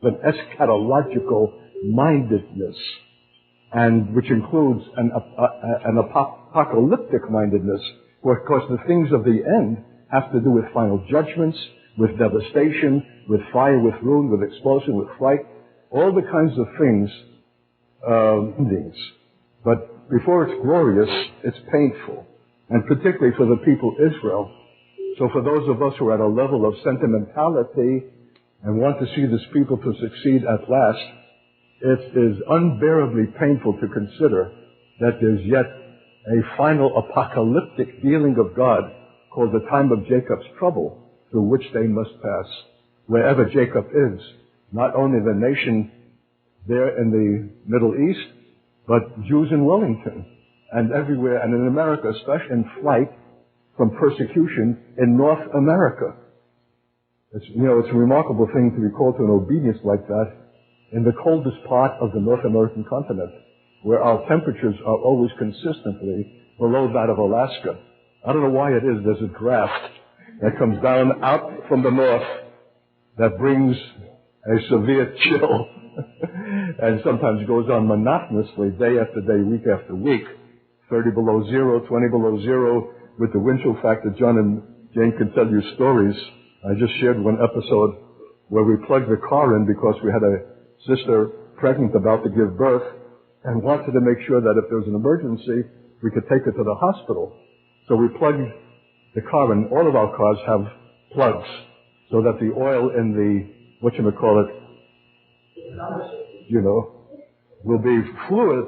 an eschatological mindedness, and which includes an apocalyptic mindedness, where, of course, the things of the end have to do with final judgments, with devastation, with fire, with ruin, with explosion, with fright, all the kinds of things, endings. But before it's glorious, it's painful, and particularly for the people of Israel. So for those of us who are at a level of sentimentality and want to see this people to succeed at last, it is unbearably painful to consider that there's yet a final apocalyptic dealing of God called the time of Jacob's trouble, through which they must pass. Wherever Jacob is, not only the nation there in the Middle East, but Jews in Wellington and everywhere, and in America, especially in flight from persecution in North America. It's a remarkable thing to be called to an obedience like that in the coldest part of the North American continent, where our temperatures are always consistently below that of Alaska. I don't know why it is. There's a draft that comes down out from the north that brings a severe chill and sometimes goes on monotonously day after day, week after week, 30 below zero, 20 below zero, with the wind chill factor. John and Jane can tell you stories. I just shared one episode where we plugged the car in because we had a sister pregnant about to give birth and wanted to make sure that if there was an emergency, we could take her to the hospital. So we plugged the car in. All of our cars have plugs so that the oil in the, will be fluid.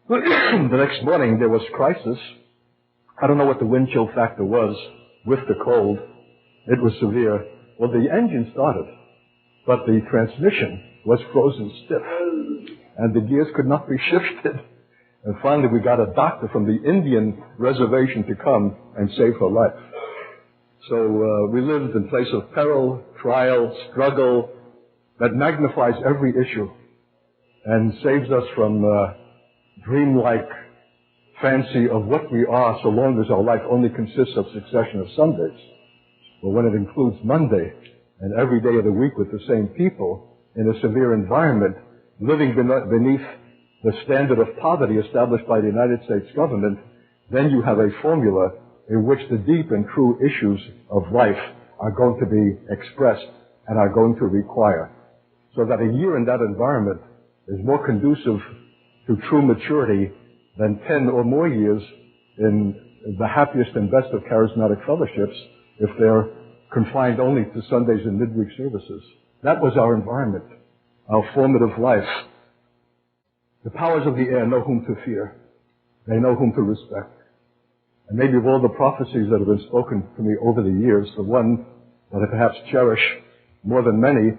The next morning there was crisis. I don't know what the wind chill factor was with the cold. It was severe. Well, the engine started, but the transmission was frozen stiff, and the gears could not be shifted. And finally, we got a doctor from the Indian reservation to come and save her life. So we lived in place of peril, trial, struggle that magnifies every issue and saves us from dreamlike fancy of what we are, so long as our life only consists of succession of Sundays. But when it includes Monday and every day of the week with the same people in a severe environment, living beneath the standard of poverty established by the United States government, then you have a formula in which the deep and true issues of life are going to be expressed and are going to require. So that a year in that environment is more conducive to true maturity than 10 or more years in the happiest and best of charismatic fellowships if they're confined only to Sundays and midweek services. That was our environment, our formative life. The powers of the air know whom to fear. They know whom to respect. And maybe of all the prophecies that have been spoken to me over the years, the one that I perhaps cherish more than many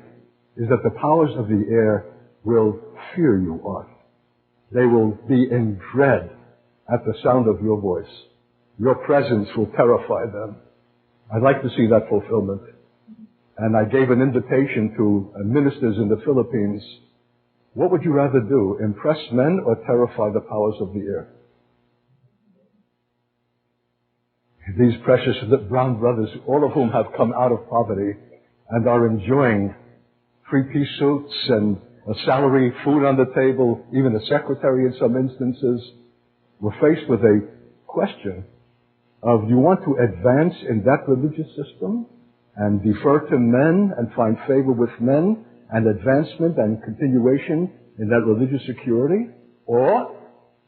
is that the powers of the air will fear you, Art. They will be in dread at the sound of your voice. Your presence will terrify them. I'd like to see that fulfillment. And I gave an invitation to ministers in the Philippines. What would you rather do, impress men or terrify the powers of the air? These precious brown brothers, all of whom have come out of poverty and are enjoying three-piece suits and a salary, food on the table, even a secretary in some instances, were faced with a question of, do you want to advance in that religious system and defer to men and find favor with men and advancement and continuation in that religious security? Or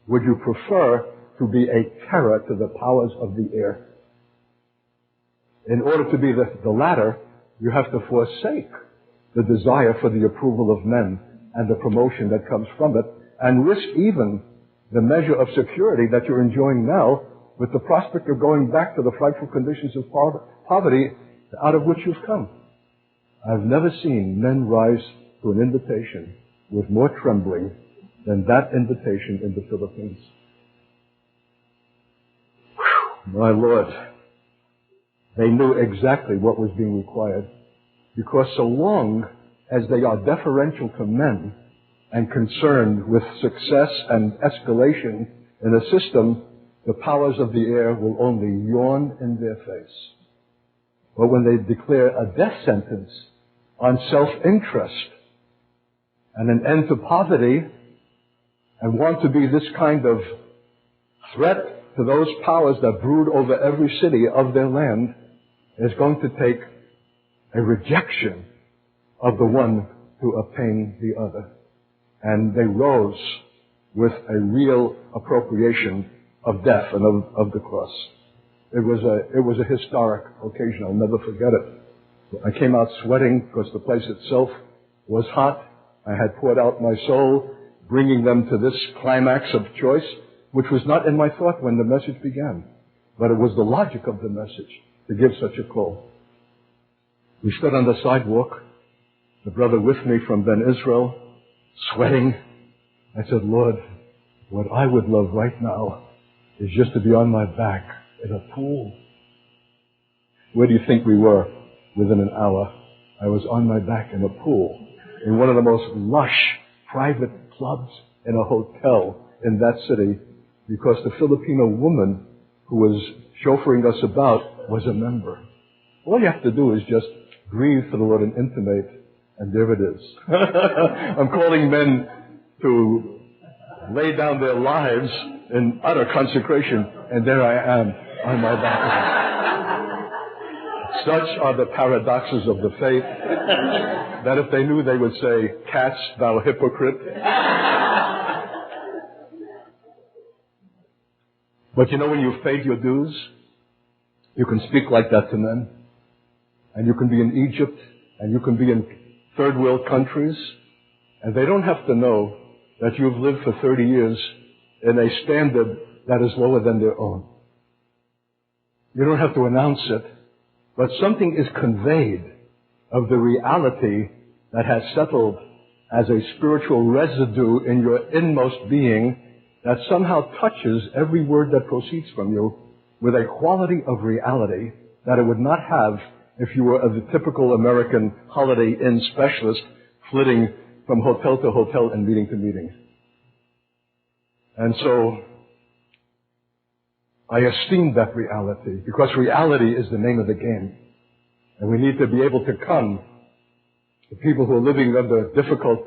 would you prefer to be a terror to the powers of the air? In order to be the latter, you have to forsake the desire for the approval of men and the promotion that comes from it, and risk even the measure of security that you're enjoying now with the prospect of going back to the frightful conditions of poverty out of which you've come. I've never seen men rise to an invitation with more trembling than that invitation in the Philippines. Whew, my Lord. They knew exactly what was being required, because so long as they are deferential to men and concerned with success and escalation in a system, the powers of the air will only yawn in their face. But when they declare a death sentence on self-interest and an end to poverty, and want to be this kind of threat to those powers that brood over every city of their land, is going to take a rejection of the one to obtain the other. And they rose with a real appropriation of death and of the cross. It was a historic occasion. I'll never forget it. I came out sweating because the place itself was hot. I had poured out my soul, bringing them to this climax of choice, which was not in my thought when the message began. But it was the logic of the message to give such a call. We stood on the sidewalk, the brother with me from Ben Israel, sweating. I said, Lord, what I would love right now is just to be on my back in a pool. Where do you think we were within an hour? I was on my back in a pool in one of the most lush private clubs in a hotel in that city, because the Filipino woman who was chauffeuring us about was a member. All you have to do is just breathe for the Lord and intimate, and there it is. I'm calling men to lay down their lives in utter consecration, and there I am on my back. Such are the paradoxes of the faith that if they knew, they would say, Katz, thou hypocrite. But you know, when you've paid your dues, you can speak like that to men. And you can be in Egypt, and you can be in third world countries, and they don't have to know that you've lived for 30 years in a standard that is lower than their own. You don't have to announce it, but something is conveyed of the reality that has settled as a spiritual residue in your inmost being that somehow touches every word that proceeds from you with a quality of reality that it would not have if you were the typical American Holiday Inn specialist flitting from hotel to hotel and meeting to meeting. And so I esteem that reality, because reality is the name of the game. And we need to be able to come to people who are living under difficult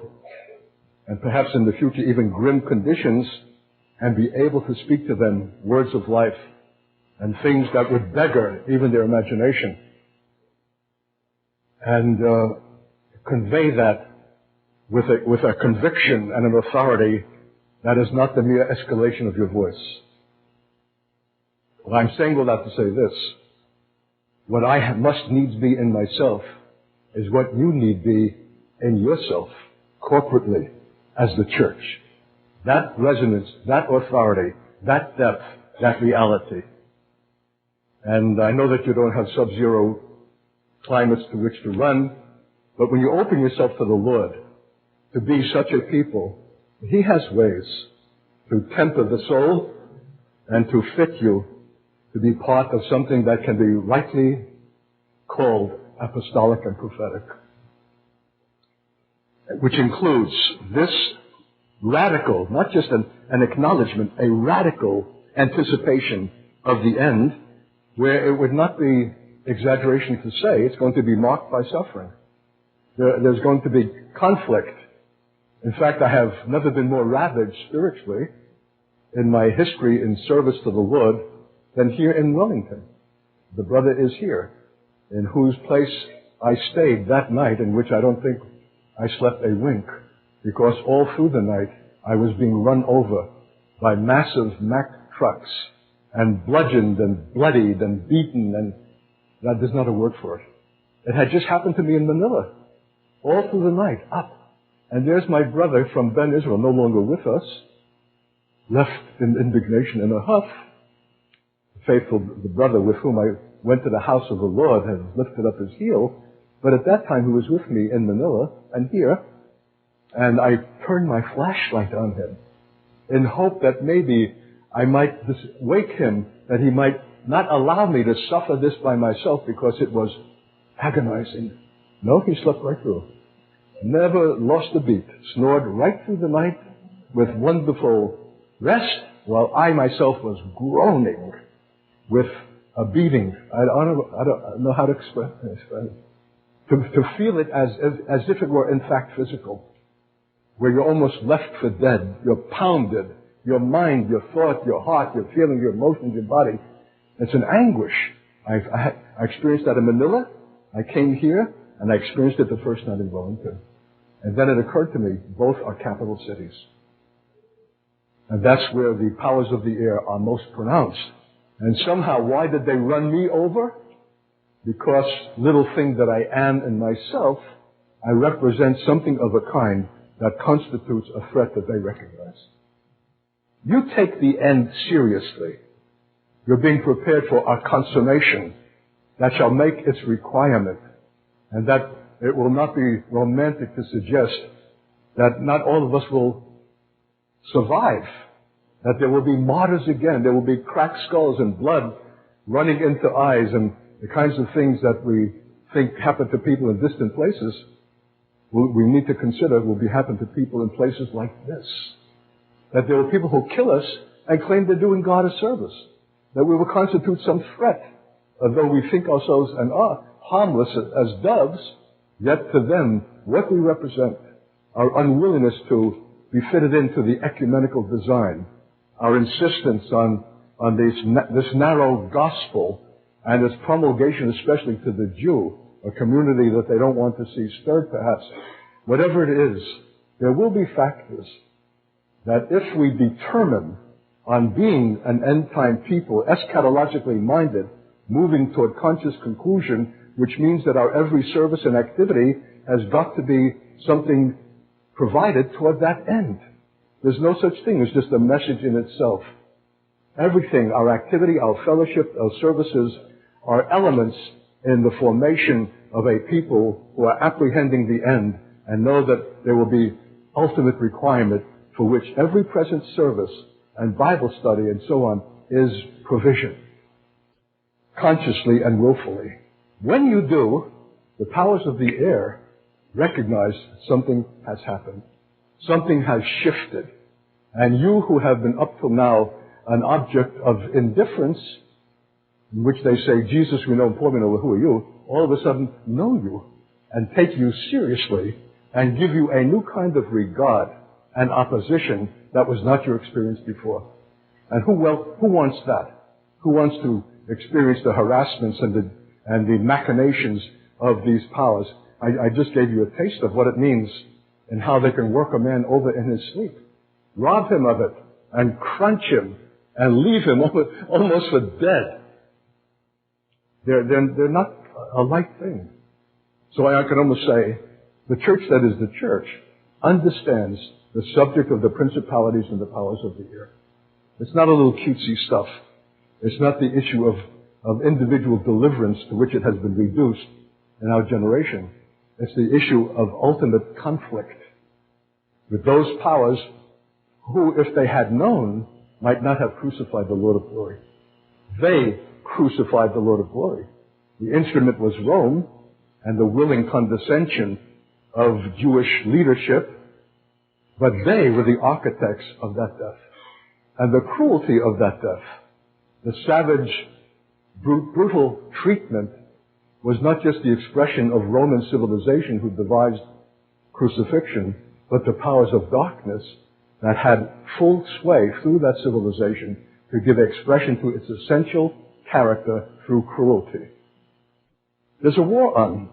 and perhaps in the future even grim conditions, and be able to speak to them words of life and things that would beggar even their imagination. And convey that with a conviction and an authority that is not the mere escalation of your voice. Well, I'm saying all that to say this. What I must needs be in myself is what you need be in yourself, corporately, as the church. That resonance, that authority, that depth, that reality. And I know that you don't have sub-zero climates to which to run, but when you open yourself to the Lord to be such a people, He has ways to temper the soul and to fit you to be part of something that can be rightly called apostolic and prophetic, which includes this radical, not just an acknowledgement, a radical anticipation of the end, where it would not be exaggeration to say it's going to be marked by suffering. There's going to be conflict. In fact, I have never been more ravaged spiritually in my history in service to the Lord than here in Wellington. The brother is here, in whose place I stayed that night, in which I don't think I slept a wink, because all through the night I was being run over by massive Mack trucks and bludgeoned and bloodied and beaten, and that there's not a word for it. It had just happened to me in Manila, all through the night, up. And there's my brother from Ben Israel, no longer with us, left in indignation in a huff. Faithful, the brother with whom I went to the house of the Lord, has lifted up his heel, but at that time he was with me in Manila and here, and I turned my flashlight on him in hope that maybe I might wake him, that he might not allow me to suffer this by myself because it was agonizing. No, he slept right through. Never lost a beat. Snored right through the night with wonderful rest, while I myself was groaning with a beating. I don't know how to express it. To feel it as if it were in fact physical. where you're almost left for dead. You're pounded. Your mind, your thought, your heart, your feeling, your emotions, your body. It's an anguish. I experienced that in Manila. I came here, and I experienced it the first night in Wellington. And then it occurred to me, both are capital cities. And that's where the powers of the air are most pronounced. And somehow, why did they run me over? Because little thing that I am in myself, I represent something of a kind that constitutes a threat that they recognize. You take the end seriously. You're being prepared for a consummation that shall make its requirement, and that it will not be romantic to suggest that not all of us will survive, that there will be martyrs again, there will be cracked skulls and blood running into eyes, and the kinds of things that we think happen to people in distant places, we need to consider will be happening to people in places like this. That there will people who kill us and claim they're doing God a service. That we will constitute some threat, although we think ourselves and are harmless as doves, yet to them, what we represent, our unwillingness to be fitted into the ecumenical design, our insistence on this narrow gospel and its promulgation, especially to the Jew, a community that they don't want to see stirred perhaps, whatever it is, there will be factors that if we determine on being an end-time people, eschatologically minded, moving toward conscious conclusion, which means that our every service and activity has got to be something provided toward that end. There's no such thing as just a message in itself. Everything, our activity, our fellowship, our services, are elements in the formation of a people who are apprehending the end and know that there will be ultimate requirement for which every present service and Bible study and so on is provision, consciously and willfully. When you do, the powers of the air recognize something has happened. Something has shifted. And you who have been up till now an object of indifference, in which they say, Jesus, we know, poor men, who are you? All of a sudden know you and take you seriously and give you a new kind of regard and opposition that was not your experience before. And who wants that? Who wants to experience the harassments and the machinations of these powers? I just gave you a taste of what it means and how they can work a man over in his sleep, rob him of it, and crunch him, and leave him almost for dead. They're not a light thing. So I can almost say the church that is the church understands the subject of the principalities and the powers of the air. It's not a little cutesy stuff. It's not the issue of individual deliverance to which it has been reduced in our generation. It's the issue of ultimate conflict with those powers who, if they had known, might not have crucified the Lord of glory. They crucified the Lord of glory. The instrument was Rome and the willing condescension of Jewish leadership, but they were the architects of that death. And the cruelty of that death, the savage, brutal treatment, was not just the expression of Roman civilization who devised crucifixion, but the powers of darkness that had full sway through that civilization to give expression to its essential character through cruelty. There's a war on,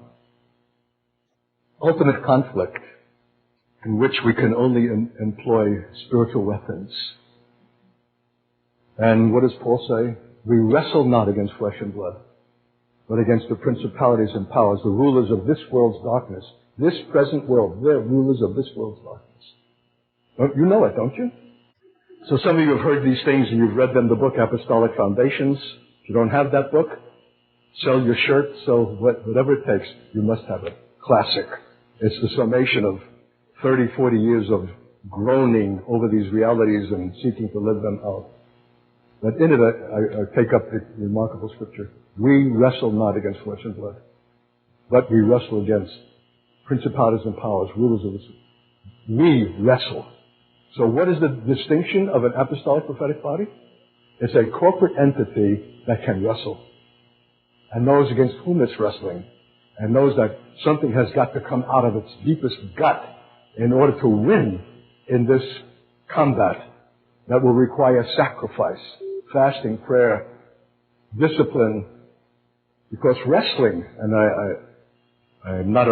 ultimate conflict, in which we can only employ spiritual weapons. And what does Paul say? We wrestle not against flesh and blood, but against the principalities and powers, the rulers of this world's darkness, this present world. They're rulers of this world's darkness. You know it, don't you? So some of you have heard these things and you've read them, the book Apostolic Foundations. If you don't have that book, sell your shirt, sell whatever it takes. You must have it. Classic. It's the summation of 30, 40 years of groaning over these realities and seeking to live them out. But in it, I take up the remarkable scripture. We wrestle not against flesh and blood, but we wrestle against principalities and powers, rulers of this. We wrestle. So what is the distinction of an apostolic prophetic body? It's a corporate entity that can wrestle and knows against whom it's wrestling and knows that something has got to come out of its deepest gut in order to win in this combat that will require sacrifice, fasting, prayer, discipline, because wrestling, and I'm not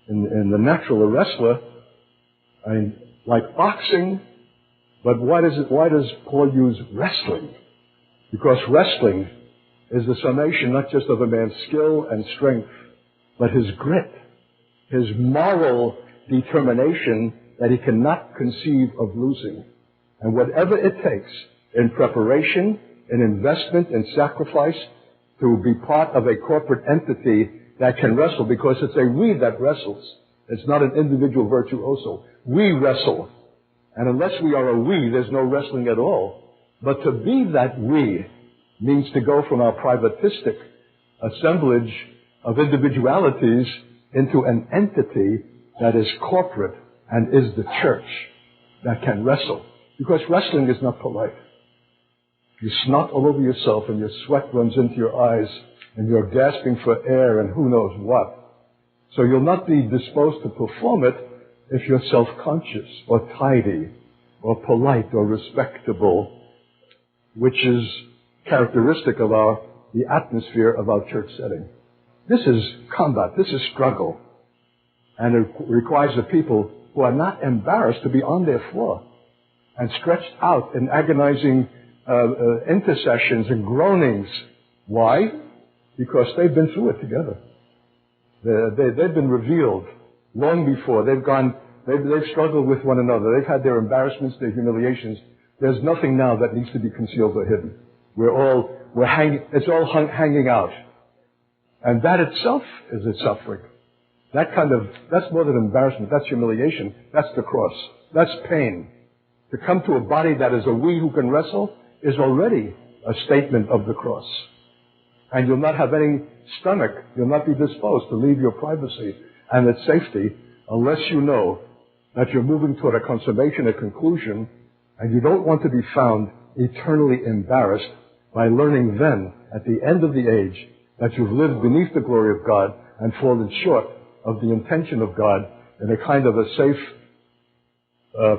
in the natural a wrestler, I like boxing, but why does Paul use wrestling? Because wrestling is the summation not just of a man's skill and strength, but his grit, his moral determination that he cannot conceive of losing. And whatever it takes in preparation, in investment, in sacrifice, to be part of a corporate entity that can wrestle, because it's a we that wrestles. It's not an individual virtuoso. We wrestle. And unless we are a we, there's no wrestling at all. But to be that we means to go from our privatistic assemblage of individualities into an entity that is corporate and is the church that can wrestle. Because wrestling is not polite. You snot all over yourself and your sweat runs into your eyes and you're gasping for air and who knows what. So you'll not be disposed to perform it if you're self-conscious or tidy or polite or respectable, which is characteristic of the atmosphere of our church setting. This is combat. This is struggle. And it requires the people who are not embarrassed to be on their floor and stretched out in agonizing intercessions and groanings. Why? Because they've been through it together. They've been revealed long before. They've struggled with one another. They've had their embarrassments, their humiliations. There's nothing now that needs to be concealed or hidden. It's all hanging out. And that itself is a suffering. That's more than embarrassment. That's humiliation. That's the cross. That's pain. To come to a body that is a we who can wrestle is already a statement of the cross. And you'll not have any stomach. You'll not be disposed to leave your privacy and its safety unless you know that you're moving toward a consummation, a conclusion, and you don't want to be found eternally embarrassed by learning then, at the end of the age, that you've lived beneath the glory of God and fallen short of the intention of God in a kind of a safe,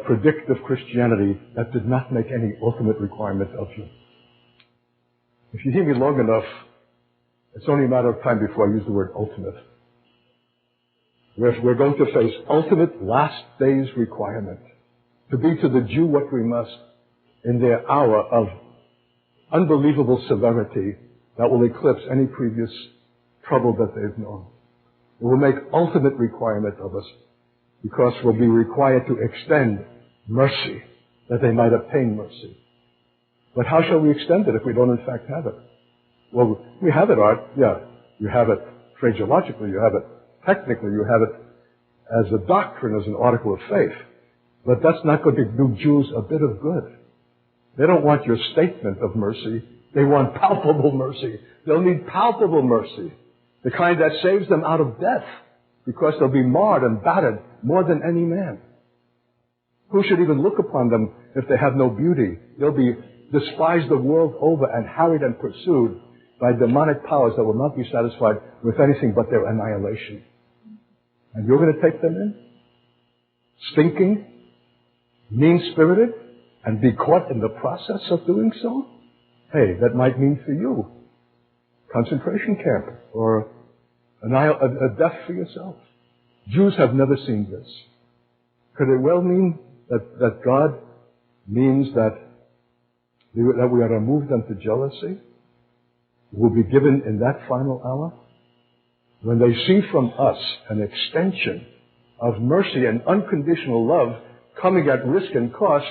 predictive Christianity that did not make any ultimate requirement of you. If you hear me long enough, it's only a matter of time before I use the word ultimate. We're going to face ultimate last days requirement. To be to the Jew what we must in their hour of unbelievable severity that will eclipse any previous trouble that they've known. It will make ultimate requirement of us because we'll be required to extend mercy that they might obtain mercy. But how shall we extend it if we don't in fact have it? Well, we have it, Art. Yeah, you have it phraseologically, you have it technically, you have it as a doctrine, as an article of faith. But that's not going to do Jews a bit of good. They don't want your statement of mercy. They want palpable mercy. They'll need palpable mercy, the kind that saves them out of death, because they'll be marred and battered more than any man. Who should even look upon them if they have no beauty? They'll be despised the world over and harried and pursued by demonic powers that will not be satisfied with anything but their annihilation. And you're going to take them in? Stinking, mean-spirited, and be caught in the process of doing so? Hey, that might mean for you concentration camp or a death for yourself. Jews have never seen this. Could it well mean that God means that we are to move them to jealousy? Will be given in that final hour? When they see from us an extension of mercy and unconditional love coming at risk and cost,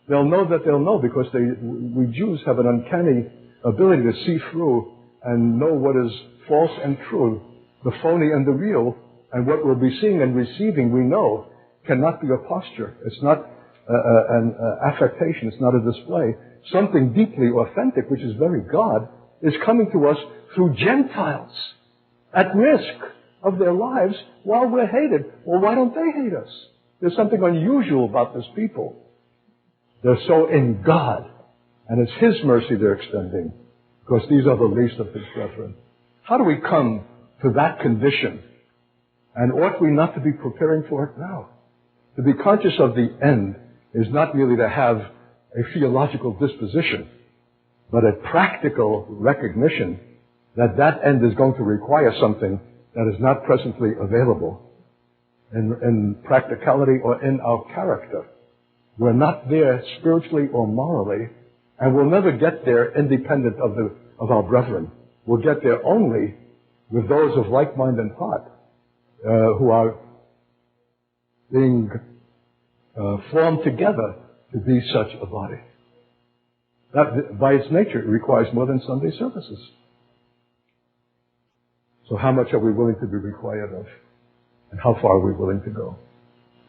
they'll know that they'll know, because we Jews have an uncanny ability to see through and know what is false and true, the phony and the real, and what we'll be seeing and receiving, we know, cannot be a posture. It's not an affectation. It's not a display. Something deeply authentic, which is very God, is coming to us through Gentiles at risk of their lives while we're hated. Well, why don't they hate us? There's something unusual about this people. They're so in God, and it's His mercy they're extending, because these are the least of His brethren. How do we come to that condition? And ought we not to be preparing for it now? To be conscious of the end is not merely to have a theological disposition, but a practical recognition that that end is going to require something that is not presently available in practicality or in our character. We're not there spiritually or morally, and we'll never get there independent of our brethren. We'll get there only with those of like mind and heart who are being formed together to be such a body. That, by its nature, it requires more than Sunday services. So how much are we willing to be required of? And how far are we willing to go?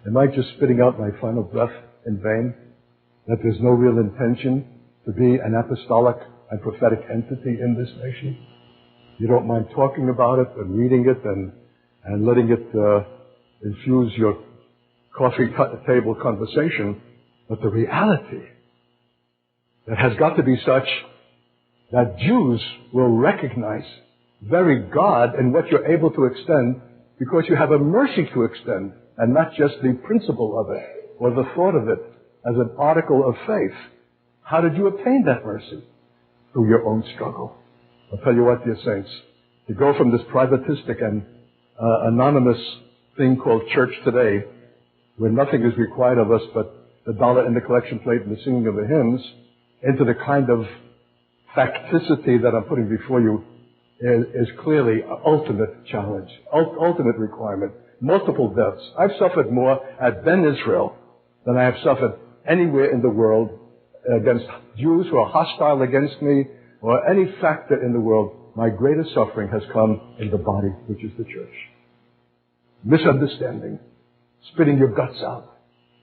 Am I just spitting out my final breath in vain? That there's no real intention to be an apostolic and prophetic entity in this nation? You don't mind talking about it and reading it and letting it infuse your coffee table conversation, but the reality that has got to be such that Jews will recognize very God in what you're able to extend, because you have a mercy to extend and not just the principle of it or the thought of it as an article of faith. How did you obtain that mercy? Through your own struggle. I'll tell you what, dear saints, to go from this privatistic and anonymous thing called church today, where nothing is required of us but the dollar in the collection plate and the singing of the hymns, into the kind of facticity that I'm putting before you is clearly an ultimate challenge, ultimate requirement. Multiple deaths. I've suffered more at Ben Israel than I have suffered anywhere in the world against Jews who are hostile against me or any factor in the world. My greatest suffering has come in the body, which is the church. Misunderstanding, spitting your guts out,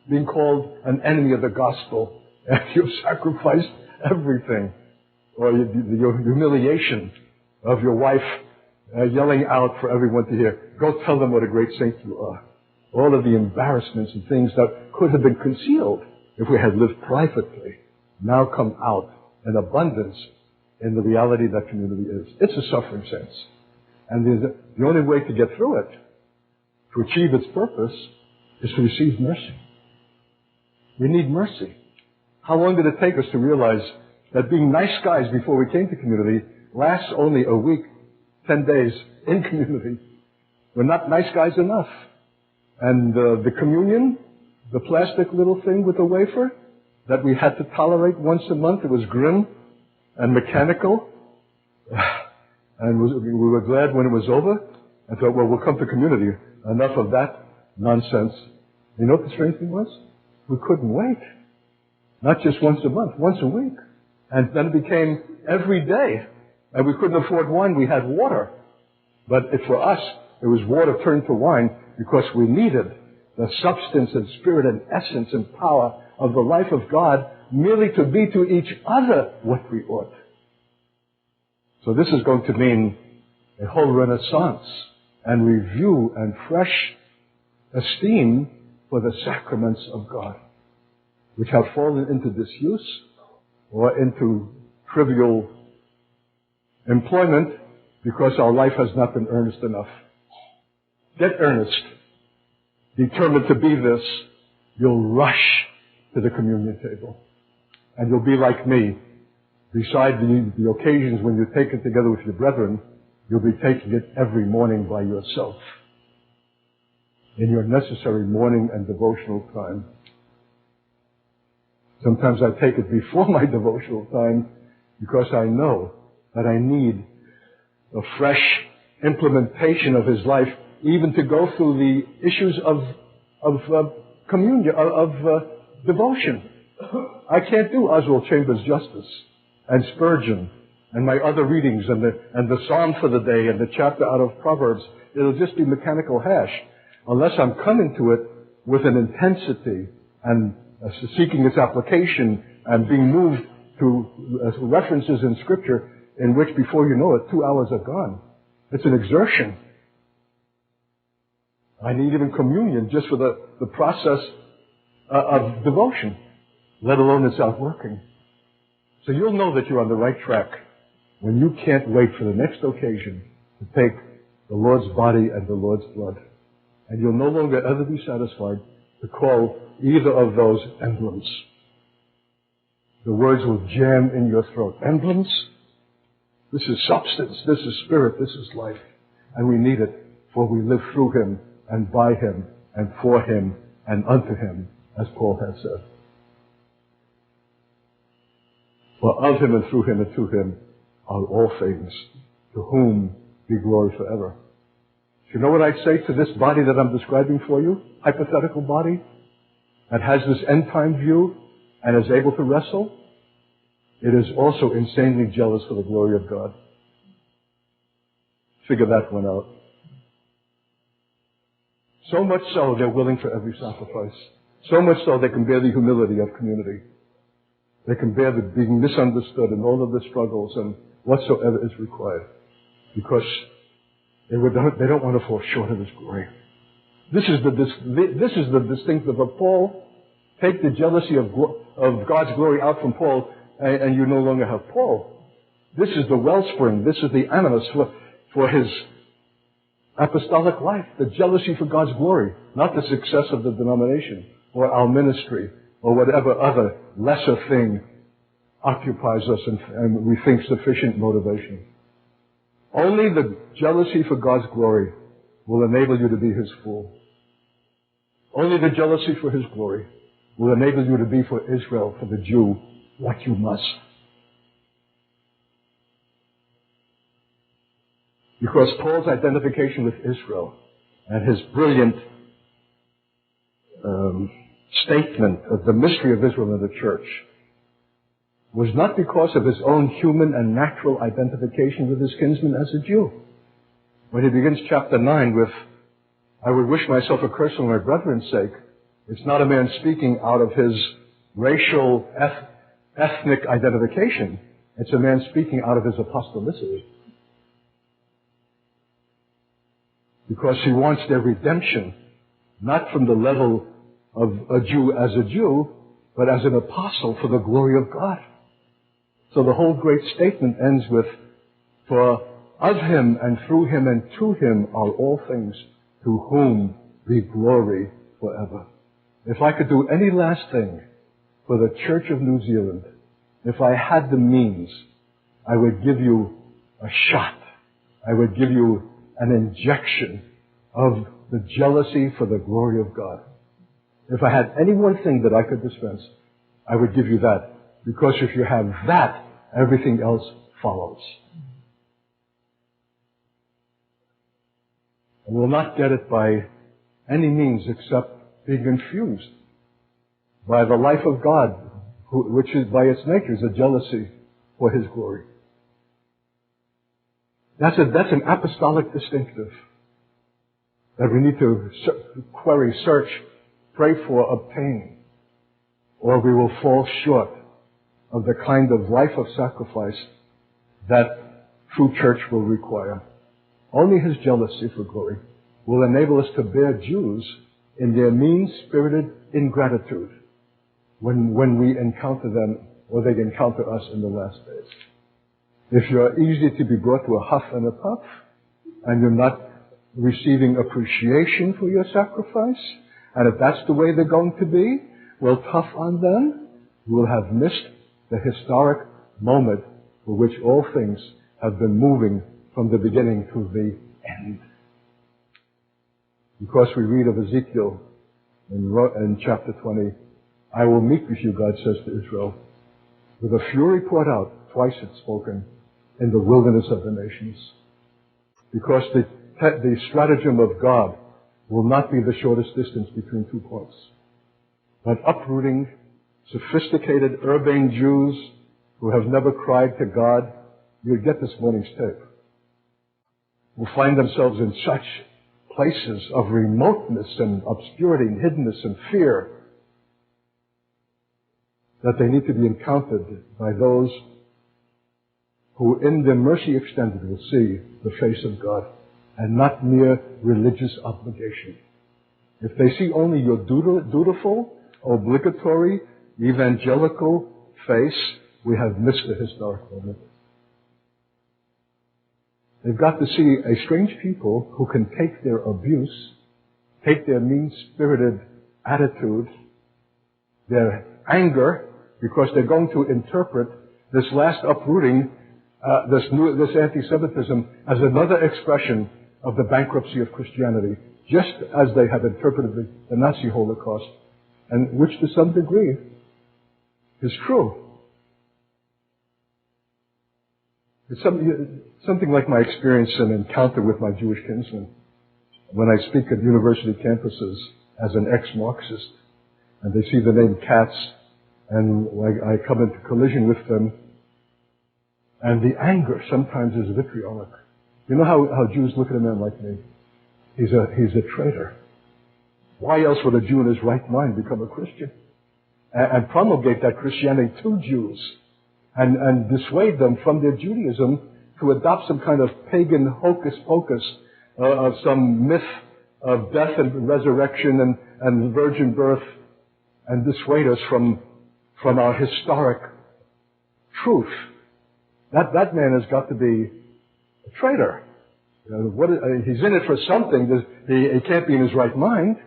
being called an enemy of the gospel, and you've sacrificed everything, or your humiliation of your wife yelling out for everyone to hear, go tell them what a great saint you are. All of the embarrassments and things that could have been concealed if we had lived privately now come out in abundance in the reality that community is. It's a suffering sense. And the only way to get through it, to achieve its purpose, is to receive mercy. We need mercy. How long did it take us to realize that being nice guys before we came to community lasts only a week, 10 days in community? We're not nice guys enough. And the communion, the plastic little thing with the wafer that we had to tolerate once a month, it was grim and mechanical. And we were glad when it was over and thought, well, we'll come to community. Enough of that nonsense. You know what the strange thing was? We couldn't wait. Not just once a month, once a week. And then it became every day. And we couldn't afford wine, we had water. But for us, it was water turned to wine because we needed the substance and spirit and essence and power of the life of God merely to be to each other what we ought. So this is going to mean a whole renaissance and review and fresh esteem for the sacraments of God, which have fallen into disuse or into trivial employment because our life has not been earnest enough. Get earnest. Determined to be this, you'll rush to the communion table. And you'll be like me. Beside the occasions when you take it together with your brethren, you'll be taking it every morning by yourself. In your necessary morning and devotional time. Sometimes I take it before my devotional time because I know that I need a fresh implementation of His life, even to go through the issues of communion, of devotion. I can't do Oswald Chambers' Justice and Spurgeon and my other readings and the Psalm for the day and the chapter out of Proverbs. It'll just be mechanical hash unless I'm coming to it with an intensity and seeking its application and being moved to references in Scripture in which, before you know it, 2 hours are gone. It's an exertion. I need even communion just for the process of devotion, let alone its outworking. So you'll know that you're on the right track when you can't wait for the next occasion to take the Lord's body and the Lord's blood. And you'll no longer ever be satisfied to call either of those emblems. The words will jam in your throat. Emblems? This is substance. This is spirit. This is life. And we need it, for we live through Him and by Him and for Him and unto Him, as Paul has said. For of Him and through Him and to Him are all things, to whom be glory forever. Do you know what I say to this body that I'm describing for you? Hypothetical body that has this end-time view and is able to wrestle? It is also insanely jealous for the glory of God. Figure that one out. So much so, they're willing for every sacrifice. So much so, they can bear the humility of community. They can bear the being misunderstood and all of the struggles and whatsoever is required. Because they don't want to fall short of His glory. This is the distinctive of Paul. Take the jealousy of God's glory out from Paul, and you no longer have Paul. This is the wellspring. This is the animus for his apostolic life. The jealousy for God's glory, not the success of the denomination or our ministry or whatever other lesser thing occupies us and we think sufficient motivation. Only the jealousy for God's glory will enable you to be His fool. Only the jealousy for His glory will enable you to be for Israel, for the Jew, what you must. Because Paul's identification with Israel and his brilliant statement of the mystery of Israel in the church was not because of his own human and natural identification with his kinsman as a Jew. When he begins chapter 9 with, I would wish myself a curse for my brethren's sake, it's not a man speaking out of his racial, ethnic identification. It's a man speaking out of his apostolicity. Because he wants their redemption, not from the level of a Jew as a Jew, but as an apostle for the glory of God. So the whole great statement ends with, for of Him and through Him and to Him are all things, to whom be glory forever. If I could do any last thing for the Church of New Zealand, if I had the means, I would give you a shot. I would give you an injection of the jealousy for the glory of God. If I had any one thing that I could dispense, I would give you that. Because if you have that, everything else follows. And we'll not get it by any means except being infused by the life of God, which is by its nature is a jealousy for His glory. That's an apostolic distinctive that we need to query, search, pray for, obtain, or we will fall short of the kind of life of sacrifice that true church will require. Only His jealousy for glory will enable us to bear Jews in their mean-spirited ingratitude when we encounter them or they encounter us in the last days. If you're easy to be brought to a huff and a puff, and you're not receiving appreciation for your sacrifice, and if that's the way they're going to be, well, tough on them. You will have missed the historic moment for which all things have been moving from the beginning to the end. Because we read of Ezekiel in chapter 20, I will meet with you, God says to Israel, with a fury poured out, twice it's spoken, in the wilderness of the nations. Because the stratagem of God will not be the shortest distance between 2 points, but uprooting sophisticated, urbane Jews who have never cried to God. You'll get this morning's tape. Will find themselves in such places of remoteness and obscurity and hiddenness and fear that they need to be encountered by those who in the mercy extended will see the face of God and not mere religious obligation. If they see only your dutiful, obligatory, evangelical face, we have missed the historic moment. They've got to see a strange people who can take their abuse, take their mean-spirited attitude, their anger, because they're going to interpret this last uprooting, this anti-Semitism, as another expression of the bankruptcy of Christianity, just as they have interpreted the Nazi Holocaust, and which to some degree is true. It's something like my experience and encounter with my Jewish kinsmen when I speak at university campuses as an ex-Marxist, and they see the name Katz, and I come into collision with them, and the anger sometimes is vitriolic. You know how Jews look at a man like me? He's a traitor. Why else would a Jew in his right mind become a Christian and promulgate that Christianity to Jews and dissuade them from their Judaism to adopt some kind of pagan hocus pocus of some myth of death and resurrection and virgin birth, and dissuade us from our historic truth? That man has got to be a traitor. He's in it for something. He can't be in his right mind.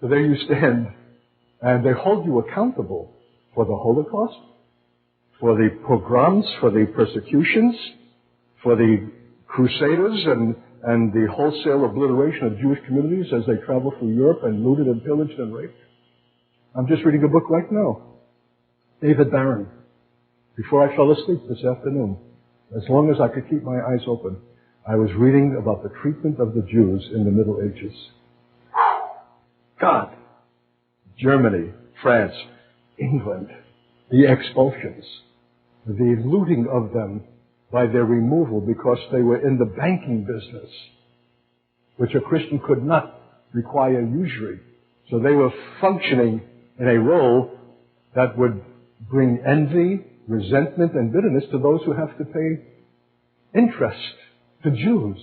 So there you stand, and they hold you accountable for the Holocaust, for the pogroms, for the persecutions, for the crusaders and the wholesale obliteration of Jewish communities as they travel through Europe and looted and pillaged and raped. I'm just reading a book right now, David Barron. Before I fell asleep this afternoon, as long as I could keep my eyes open, I was reading about the treatment of the Jews in the Middle Ages. God! Germany, France, England, the expulsions, the looting of them by their removal because they were in the banking business, which a Christian could not require usury. So they were functioning in a role that would bring envy, resentment, and bitterness to those who have to pay interest to Jews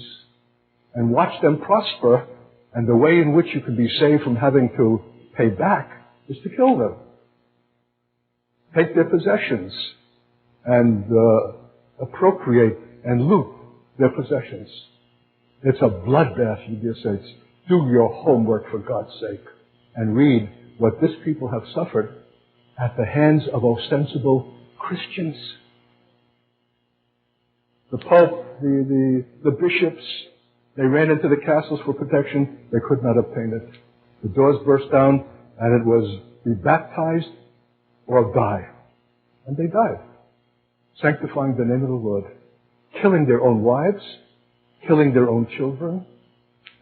and watch them prosper. And the way in which you can be saved from having to pay back is to kill them, take their possessions, and appropriate and loot their possessions. It's a bloodbath, you dear saints. Do your homework for God's sake and read what this people have suffered at the hands of ostensible Christians. The Pope, the bishops, they ran into the castles for protection. They could not obtain it. The doors burst down, and it was be baptized or die. And they died, sanctifying the name of the Lord, killing their own wives, killing their own children,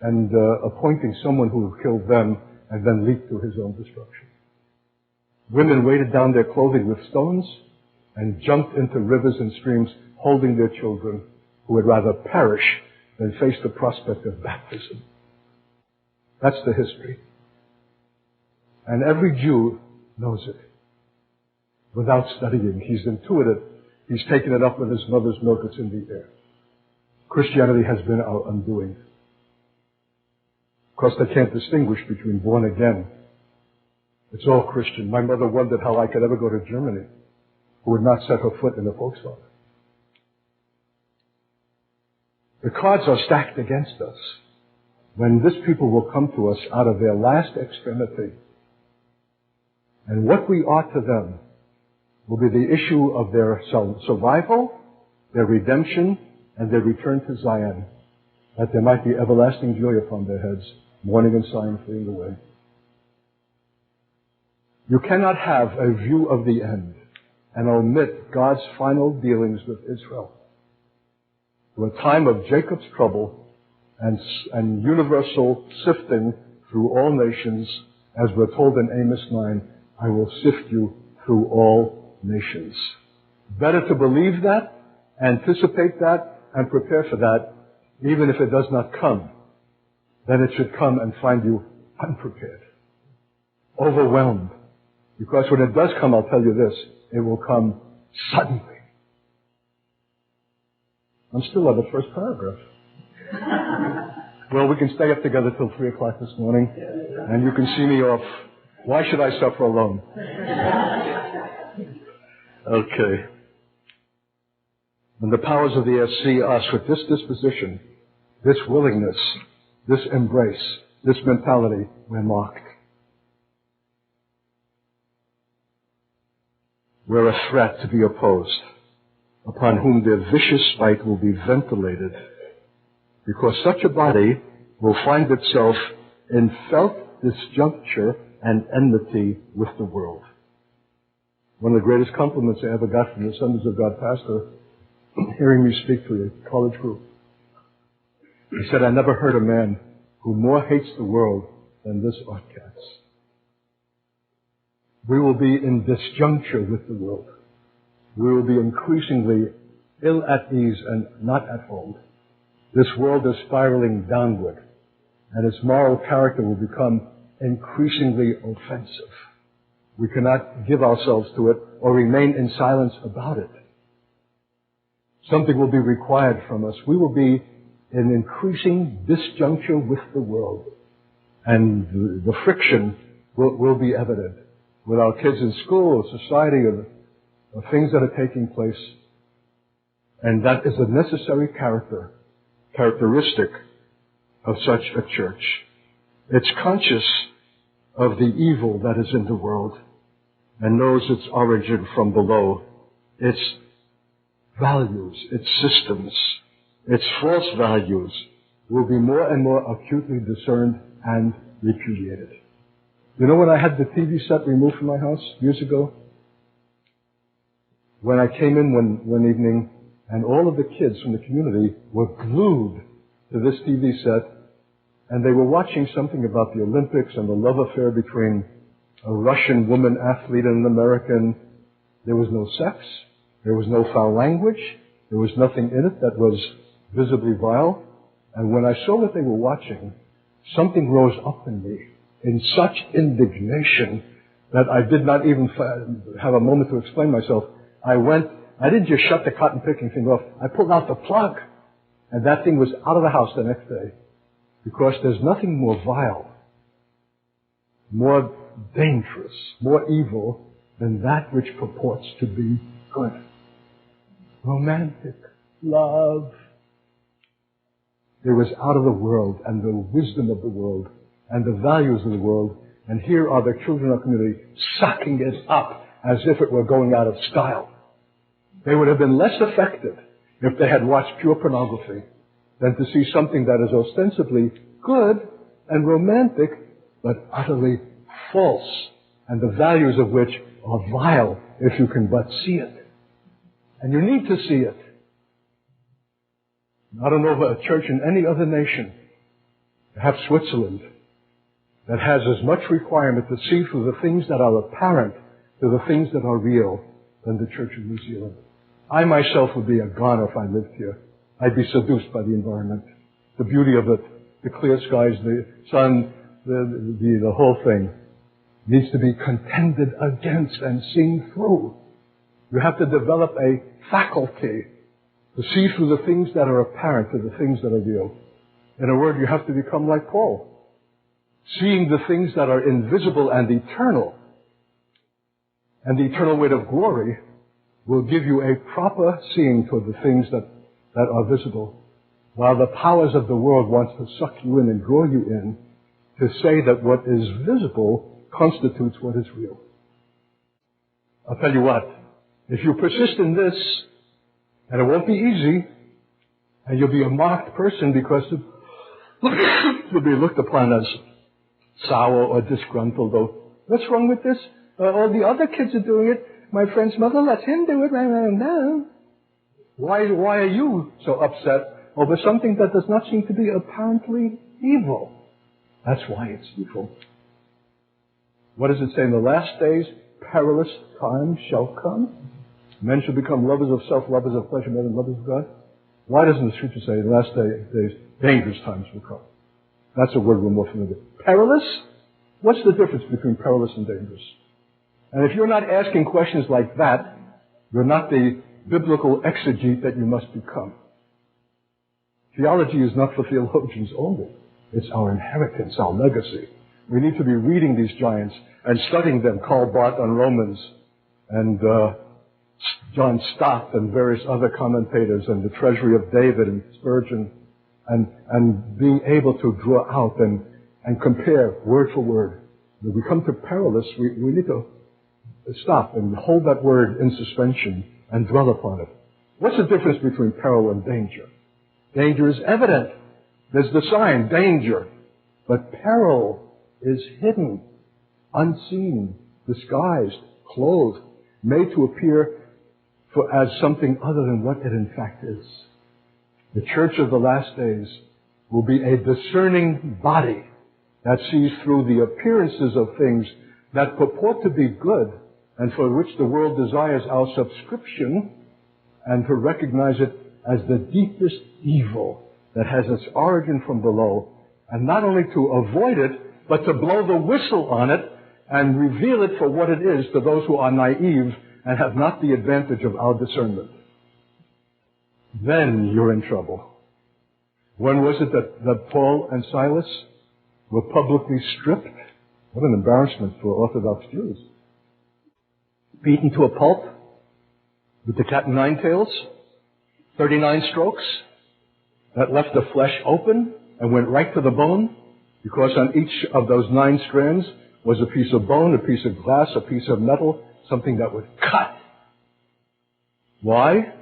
and appointing someone who would kill them and then lead to his own destruction. Women weighted down their clothing with stones and jumped into rivers and streams, holding their children, who would rather perish than face the prospect of baptism. That's the history. And every Jew knows it without studying. He's intuitive. He's taken it up with his mother's milk. It's in the air. Christianity has been our undoing. Of course, they can't distinguish between born again. It's all Christian. My mother wondered how I could ever go to Germany, who would not set her foot in a Volkswagen. The cards are stacked against us when this people will come to us out of their last extremity. And what we are to them will be the issue of their survival, their redemption, and their return to Zion, that there might be everlasting joy upon their heads, mourning and sighing fleeing away. You cannot have a view of the end and omit God's final dealings with Israel. To a time of Jacob's trouble and universal sifting through all nations, as we're told in Amos 9, I will sift you through all nations. Better to believe that, anticipate that, and prepare for that, even if it does not come, than it should come and find you unprepared, overwhelmed. Because when it does come, I'll tell you this, it will come suddenly. I'm still on the first paragraph. Well, we can stay up together till 3 o'clock this morning, and you can see me off. Why should I suffer alone? Okay. When the powers of the air see us with this disposition, this willingness, this embrace, this mentality, we're marked. We're a threat to be opposed, upon whom their vicious spite will be ventilated, because such a body will find itself in felt disjuncture and enmity with the world. One of the greatest compliments I ever got from the Assemblies of God pastor, hearing me speak to a college group, he said, I never heard a man who more hates the world than this Art Katz. We will be in disjuncture with the world. We will be increasingly ill at ease and not at home. This world is spiraling downward, and its moral character will become increasingly offensive. We cannot give ourselves to it or remain in silence about it. Something will be required from us. We will be in increasing disjuncture with the world, and the friction will be evident with our kids in school, society, of things that are taking place. And that is a necessary characteristic of such a church. It's conscious of the evil that is in the world and knows its origin from below. Its values, its systems, its false values will be more and more acutely discerned and repudiated. You know, when I had the TV set removed from my house years ago, when I came in one evening and all of the kids from the community were glued to this TV set, and they were watching something about the Olympics and the love affair between a Russian woman athlete and an American. There was no sex. There was no foul language. There was nothing in it that was visibly vile. And when I saw what they were watching, something rose up in me in such indignation that I did not even have a moment to explain myself. I didn't just shut the cotton picking thing off. I pulled out the plug. And that thing was out of the house the next day. Because there's nothing more vile, more dangerous, more evil than that which purports to be good. Romantic love. It was out of the world and the wisdom of the world and the values of the world. And here are the children of our community sucking it up as if it were going out of style. They would have been less effective if they had watched pure pornography than to see something that is ostensibly good and romantic, but utterly false, and the values of which are vile if you can but see it. And you need to see it. I don't know of a church in any other nation, perhaps Switzerland, that has as much requirement to see through the things that are apparent to the things that are real than the Church of New Zealand. I myself would be a goner if I lived here. I'd be seduced by the environment, the beauty of it, the clear skies, the sun, the whole thing needs to be contended against and seen through. You have to develop a faculty to see through the things that are apparent to the things that are real. In a word, you have to become like Paul, seeing the things that are invisible and eternal. And the eternal weight of glory will give you a proper seeing toward the things that are visible, while the powers of the world want to suck you in and draw you in to say that what is visible constitutes what is real. I'll tell you what, if you persist in this, and it won't be easy, and you'll be a marked person because you'll be looked upon as sour or disgruntled, or what's wrong with this? All the other kids are doing it. My friend's mother lets him do it. No. Why are you so upset over something that does not seem to be apparently evil? That's why it's evil. What does it say? In the last days, perilous times shall come. Men shall become lovers of self, lovers of pleasure, more than lovers of God. Why doesn't the Scripture say in the last days, dangerous times will come? That's a word we're more familiar with. Perilous? What's the difference between perilous and dangerous? And if you're not asking questions like that, you're not the biblical exegete that you must become. Theology is not for theologians only. It's our inheritance, our legacy. We need to be reading these giants and studying them. Karl Barth on Romans and John Stott and various other commentators and the Treasury of David and Spurgeon and being able to draw out and compare word for word. When we come to perilous, we need to stop and hold that word in suspension and dwell upon it. What's the difference between peril and danger? Danger is evident. There's the sign, danger. But peril is hidden, unseen, disguised, clothed, made to appear as something other than what it in fact is. The church of the last days will be a discerning body that sees through the appearances of things that purport to be good and for which the world desires our subscription, and to recognize it as the deepest evil that has its origin from below, and not only to avoid it, but to blow the whistle on it and reveal it for what it is to those who are naive and have not the advantage of our discernment. Then you're in trouble. When was it that Paul and Silas were publicly stripped? What an embarrassment for Orthodox Jews. Beaten to a pulp with the cat and nine tails, 39 strokes that left the flesh open and went right to the bone, because on each of those 9 strands was a piece of bone, a piece of glass, a piece of metal, something that would cut. Why?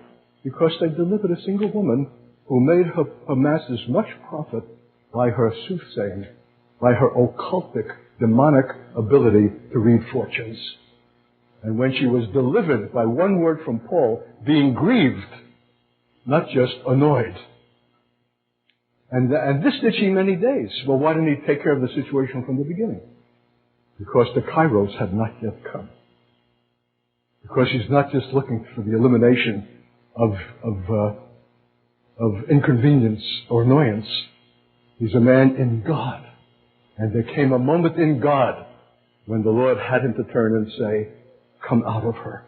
Because they delivered a single woman who made her masses much profit by her soothsaying, by her occultic, demonic ability to read fortunes. And when she was delivered by one word from Paul, being grieved, not just annoyed. And this did she many days. Well, why didn't he take care of the situation from the beginning? Because the kairos had not yet come. Because he's not just looking for the elimination of inconvenience or annoyance. He's a man in God. And there came a moment in God when the Lord had him to turn and say, come out of her.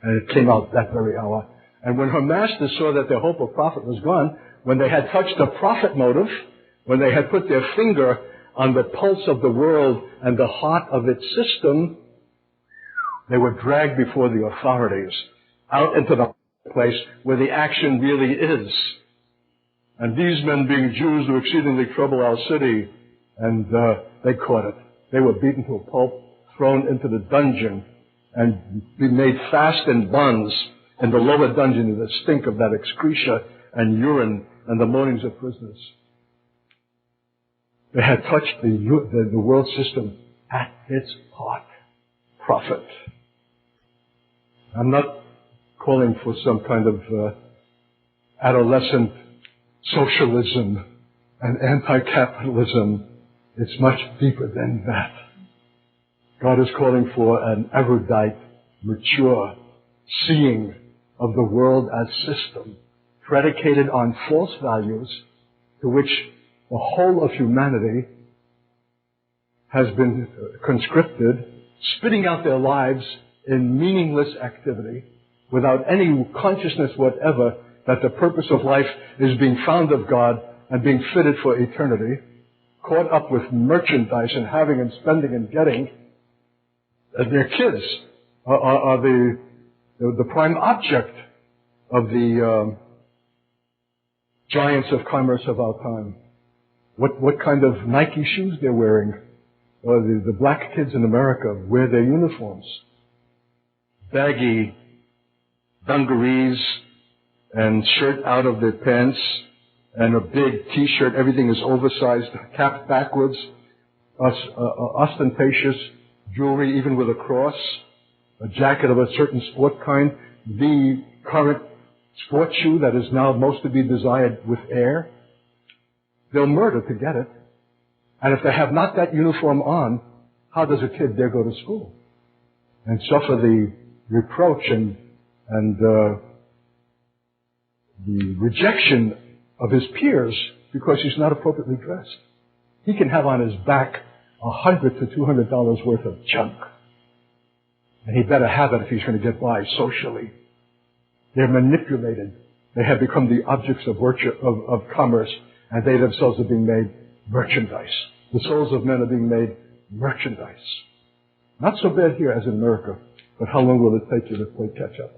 And it came out that very hour. And when her masters saw that their hope of profit was gone, when they had touched the profit motive, when they had put their finger on the pulse of the world and the heart of its system, they were dragged before the authorities out into the place where the action really is. And these men, being Jews who exceedingly trouble our city, and they caught it. They were beaten to a pulp, thrown into the dungeon, and be made fast in bonds in the lower dungeon in the stink of that excreta and urine and the moanings of prisoners. They had touched the world system at its heart. Profit. I'm not calling for some kind of adolescent socialism and anti-capitalism. It's much deeper than that. God is calling for an erudite, mature seeing of the world as system, predicated on false values to which the whole of humanity has been conscripted, spitting out their lives in meaningless activity without any consciousness whatever that the purpose of life is being found of God and being fitted for eternity, caught up with merchandise and having and spending and getting. Their kids are the prime object of the giants of commerce of our time. What kind of Nike shoes they're wearing. The black kids in America wear their uniforms. Baggy dungarees and shirt out of their pants and a big T-shirt. Everything is oversized, capped backwards, ostentatious jewelry, even with a cross, a jacket of a certain sport kind, the current sport shoe that is now most to be desired with air. They'll murder to get it. And if they have not that uniform on, how does a kid dare go to school and suffer the reproach and the rejection of his peers because he's not appropriately dressed? He can have on his back $100 to $200 worth of junk. And he better have it if he's going to get by socially. They're manipulated. They have become the objects of commerce, and they themselves are being made merchandise. The souls of men are being made merchandise. Not so bad here as in America, but how long will it take you to play catch up?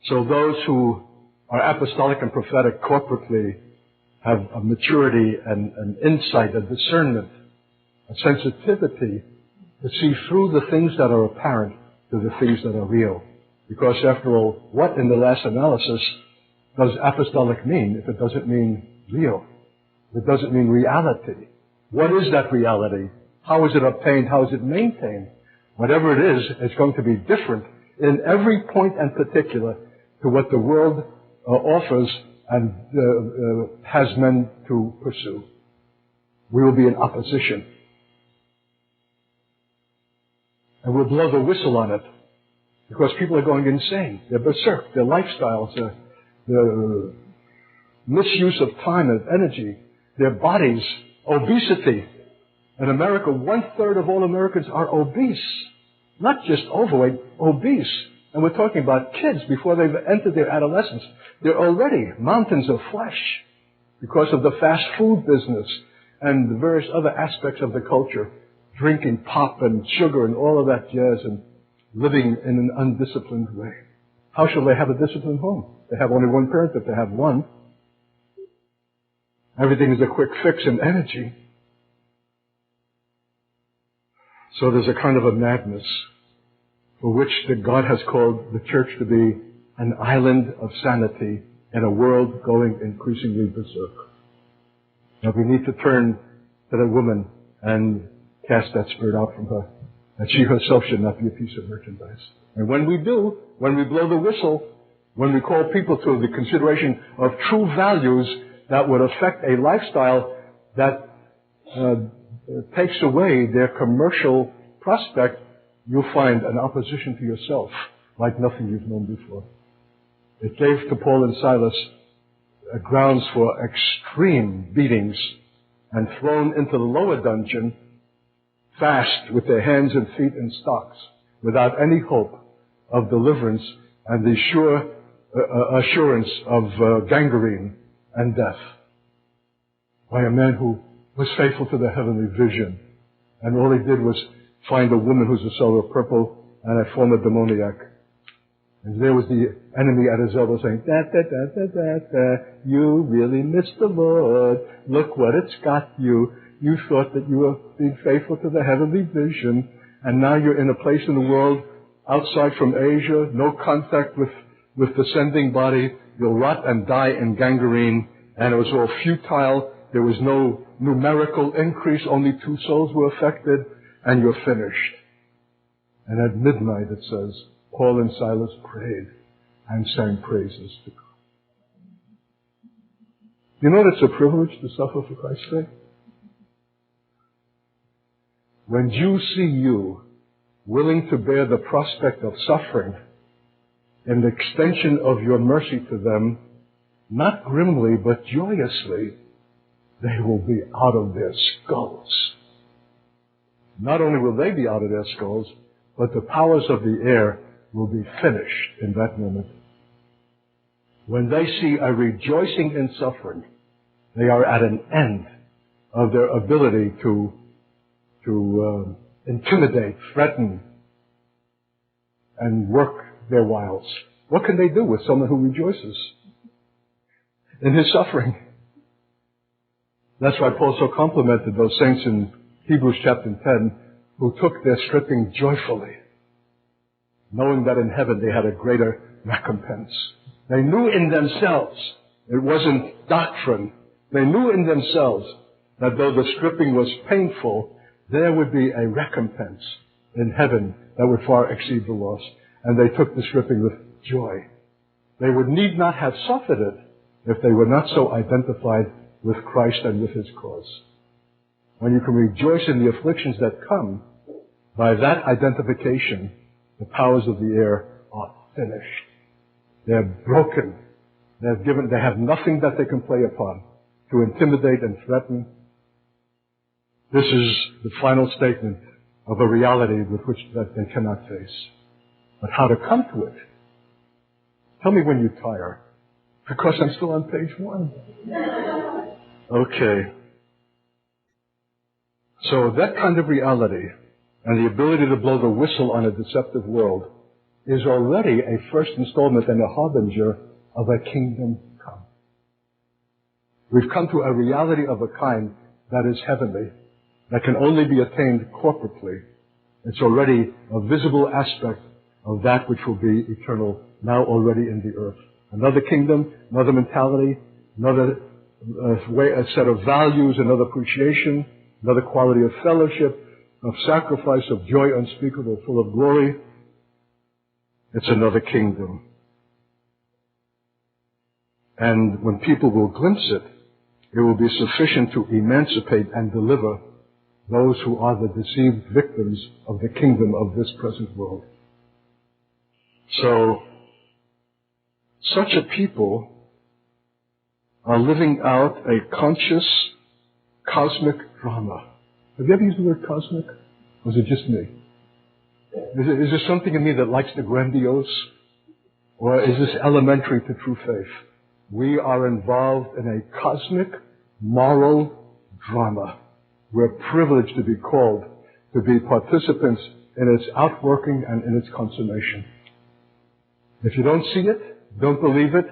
So those who are apostolic and prophetic corporately have a maturity and an insight, a discernment, a sensitivity to see through the things that are apparent to the things that are real. Because after all, what in the last analysis does apostolic mean if it doesn't mean real? If it doesn't mean reality? What is that reality? How is it obtained? How is it maintained? Whatever it is, it's going to be different in every point and particular to what the world offers and has men to pursue. We will be in opposition. And we'll blow the whistle on it because people are going insane. They're berserk. Their lifestyles, their misuse of time and energy, their bodies, obesity. In America, 1/3 of all Americans are obese. Not just overweight, obese. And we're talking about kids before they've entered their adolescence. They're already mountains of flesh because of the fast food business and the various other aspects of the culture, drinking pop and sugar and all of that jazz and living in an undisciplined way. How shall they have a disciplined home? They have only one parent if they have one. Everything is a quick fix and energy. So there's a kind of a madness for which that God has called the church to be an island of sanity in a world going increasingly berserk. Now we need to turn to the woman and cast that spirit out from her, that she herself should not be a piece of merchandise. And when we do, when we blow the whistle, when we call people to the consideration of true values that would affect a lifestyle that takes away their commercial prospect, you'll find an opposition to yourself like nothing you've known before. It gave to Paul and Silas grounds for extreme beatings and thrown into the lower dungeon fast with their hands and feet in stocks without any hope of deliverance and the sure assurance of gangrene and death by a man who was faithful to the heavenly vision. And all he did was find a woman who's a soul of purple and a former demoniac. And there was the enemy at his elbow saying, you really missed the Lord. Look what it's got you. You thought that you were being faithful to the heavenly vision, and now you're in a place in the world outside from Asia, no contact with the sending body. You'll rot and die in gangrene, and it was all futile. There was no numerical increase. Only 2 souls were affected, and you're finished. And at midnight, it says, Paul and Silas prayed and sang praises to God. You know it's a privilege to suffer for Christ's sake? When Jews see you willing to bear the prospect of suffering in the extension of your mercy to them, not grimly but joyously, they will be out of their skulls. Not only will they be out of their skulls, but the powers of the air will be finished in that moment. When they see a rejoicing in suffering, they are at an end of their ability to intimidate, threaten, and work their wiles. What can they do with someone who rejoices in his suffering? That's why Paul so complimented those saints in Hebrews chapter 10 who took their stripping joyfully, knowing that in heaven they had a greater recompense. They knew in themselves, it wasn't doctrine, they knew in themselves that though the stripping was painful, there would be a recompense in heaven that would far exceed the loss. And they took the stripping with joy. They would need not have suffered it if they were not so identified with Christ and with His cause. When you can rejoice in the afflictions that come, by that identification, the powers of the air are finished. They're broken. They have nothing that they can play upon to intimidate and threaten. This is the final statement of a reality with which that they cannot face. But how to come to it? Tell me when you tire, because I'm still on page 1. Okay. So that kind of reality and the ability to blow the whistle on a deceptive world is already a first installment and a harbinger of a kingdom come. We've come to a reality of a kind that is heavenly, that can only be attained corporately. It's already a visible aspect of that which will be eternal, now already in the earth. Another kingdom, another mentality, another a set of values, another appreciation, another quality of fellowship, of sacrifice, of joy unspeakable, full of glory. It's another kingdom. And when people will glimpse it, it will be sufficient to emancipate and deliver those who are the deceived victims of the kingdom of this present world. So, such a people are living out a conscious, cosmic drama. Have you ever used the word cosmic? Or is it just me? Is there something in me that likes the grandiose? Or is this elementary to true faith? We are involved in a cosmic, moral drama. We're privileged to be called to be participants in its outworking and in its consummation. If you don't see it, don't believe it,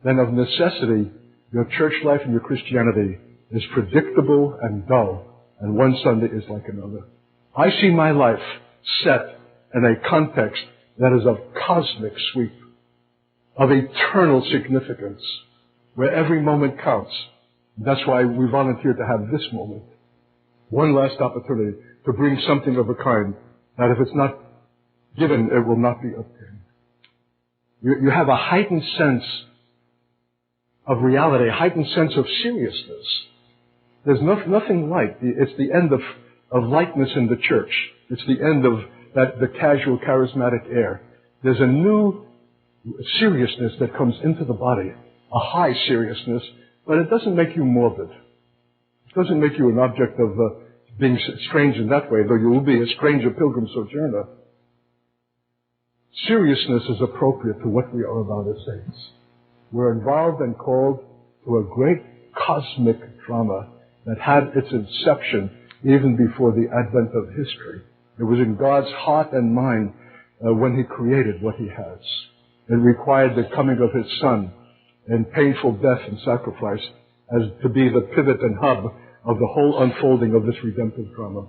then of necessity, your church life and your Christianity is predictable and dull, and one Sunday is like another. I see my life set in a context that is of cosmic sweep, of eternal significance, where every moment counts. That's why we volunteered to have this moment. One last opportunity to bring something of a kind that if it's not given, it will not be obtained. You have a heightened sense of reality, a heightened sense of seriousness. There's nothing light. It's the end of lightness in the church. It's the end of the casual, charismatic air. There's a new seriousness that comes into the body, a high seriousness, but it doesn't make you morbid. It doesn't make you an object of being strange in that way, though you will be a stranger, pilgrim, sojourner. Seriousness is appropriate to what we are about as saints. We're involved and called to a great cosmic drama that had its inception even before the advent of history. It was in God's heart and mind when He created what He has. It required the coming of His Son in painful death and sacrifice as to be the pivot and hub of the whole unfolding of this redemptive drama.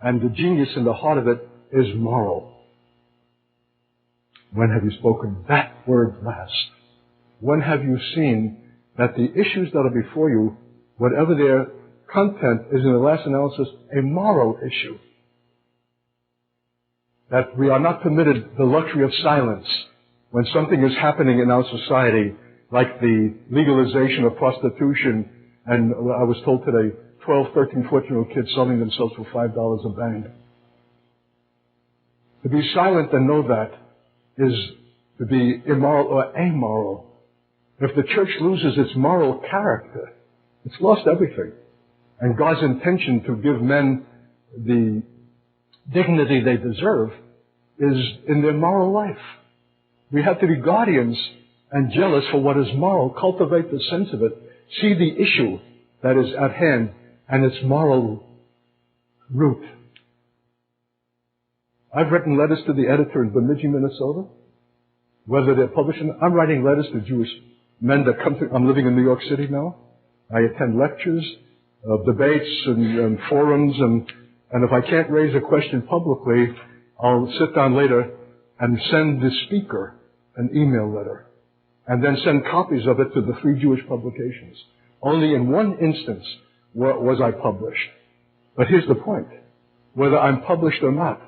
And the genius in the heart of it is moral. When have you spoken that word last? When have you seen that the issues that are before you, whatever their content, is in the last analysis a moral issue? That we are not permitted the luxury of silence when something is happening in our society, like the legalization of prostitution, and I was told today, 12, 13, 14-year-old kids selling themselves for $5 a bang. To be silent and know that is to be immoral or amoral. If the church loses its moral character, it's lost everything. And God's intention to give men the dignity they deserve is in their moral life. We have to be guardians and jealous for what is moral, cultivate the sense of it, see the issue that is at hand and its moral root. I've written letters to the editor in Bemidji, Minnesota. Whether they're publishing, I'm writing letters to Jewish men that come to, I'm living in New York City now. I attend lectures, debates and forums, and if I can't raise a question publicly, I'll sit down later and send the speaker an email letter, and then send copies of it to the 3 Jewish publications. Only in one instance was I published. But here's the point. Whether I'm published or not,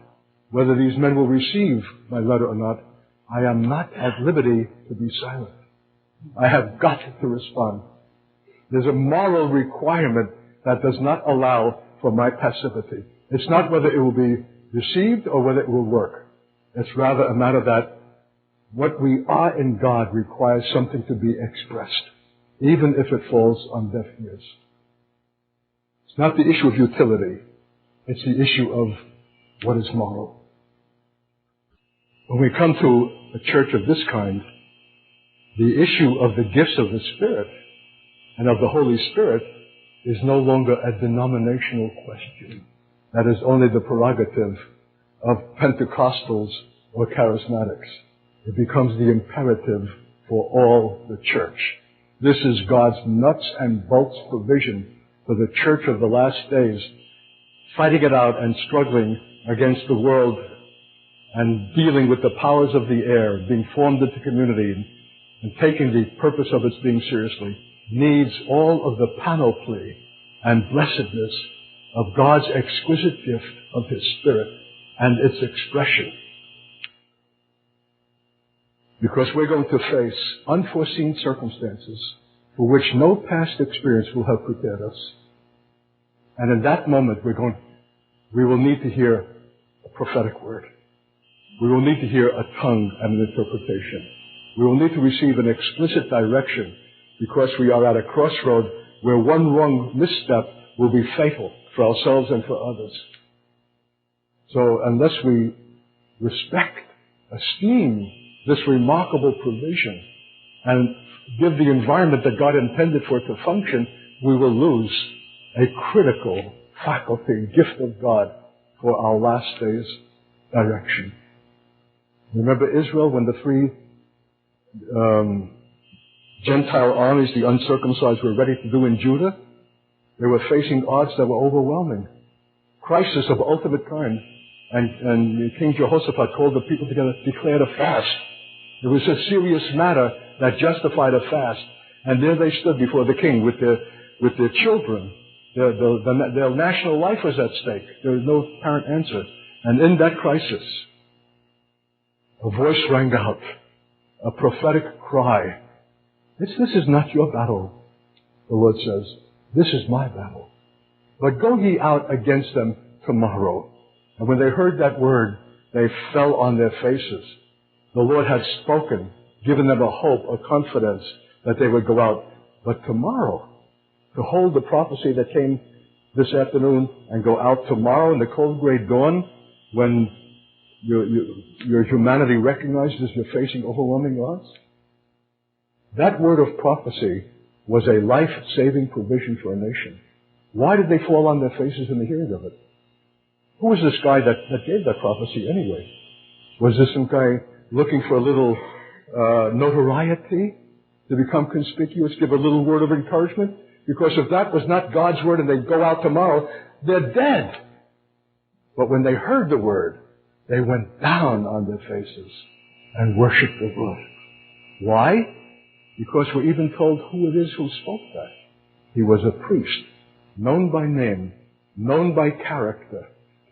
whether these men will receive my letter or not, I am not at liberty to be silent. I have got to respond. There's a moral requirement that does not allow for my passivity. It's not whether it will be received or whether it will work. It's rather a matter that what we are in God requires something to be expressed, even if it falls on deaf ears. It's not the issue of utility. It's the issue of what is moral. When we come to a church of this kind, the issue of the gifts of the Spirit and of the Holy Spirit is no longer a denominational question. That is only the prerogative of Pentecostals or Charismatics. It becomes the imperative for all the church. This is God's nuts and bolts provision for the church of the last days, fighting it out and struggling against the world and dealing with the powers of the air, being formed into community and taking the purpose of its being seriously, needs all of the panoply and blessedness of God's exquisite gift of His Spirit and its expression. Because we're going to face unforeseen circumstances for which no past experience will have prepared us. And in that moment, we will need to hear a prophetic word. We will need to hear a tongue and an interpretation. We will need to receive an explicit direction because we are at a crossroad where one wrong misstep will be fatal for ourselves and for others. So unless we respect, esteem this remarkable provision and give the environment that God intended for it to function, we will lose a critical faculty, gift of God for our last days direction. Remember Israel when the three Gentile armies, the uncircumcised, were ready to do in Judah? They were facing odds that were overwhelming. Crisis of ultimate kind. And King Jehoshaphat called the people together, declared a fast. It was a serious matter that justified a fast. And there they stood before the king with their children. Their national life was at stake. There was no apparent answer. And in that crisis, a voice rang out, a prophetic cry. This is not your battle, the Lord says. This is my battle. But go ye out against them tomorrow. And when they heard that word, they fell on their faces. The Lord had spoken, given them a hope, a confidence that they would go out. But tomorrow, to hold the prophecy that came this afternoon and go out tomorrow in the cold gray dawn when your humanity recognizes you're facing overwhelming odds? That word of prophecy was a life-saving provision for a nation. Why did they fall on their faces in the hearing of it? Who was this guy that gave that prophecy anyway? Was this some guy looking for a little notoriety to become conspicuous, give a little word of encouragement? Because if that was not God's word and they go out tomorrow, they're dead. But when they heard the word, they went down on their faces and worshiped the Lord. Why? Because we're even told who it is who spoke that. He was a priest, known by name, known by character,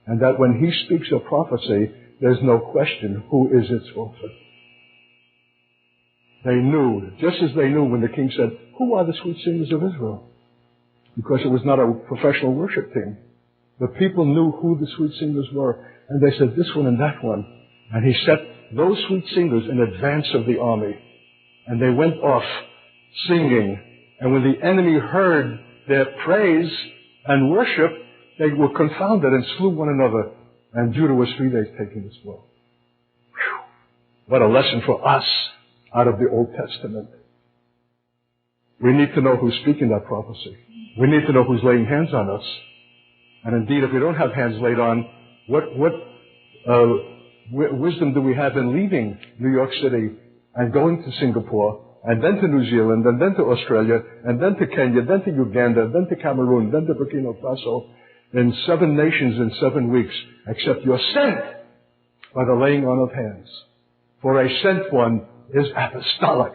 and that when he speaks a prophecy, there's no question who is its author. They knew, just as they knew when the king said, "Who are the sweet singers of Israel?" Because it was not a professional worship team. The people knew who the sweet singers were, and they said, "This one and that one." And he set those sweet singers in advance of the army. And they went off singing. And when the enemy heard their praise and worship, they were confounded and slew one another. And Judah was 3 days taking the spoil. What a lesson for us out of the Old Testament. We need to know who's speaking that prophecy. We need to know who's laying hands on us. And indeed, if we don't have hands laid on, what wisdom do we have in leaving New York City and going to Singapore, and then to New Zealand, and then to Australia, and then to Kenya, then to Uganda, then to Cameroon, then to Burkina Faso, in 7 nations in 7 weeks, except you're sent by the laying on of hands. For a sent one is apostolic.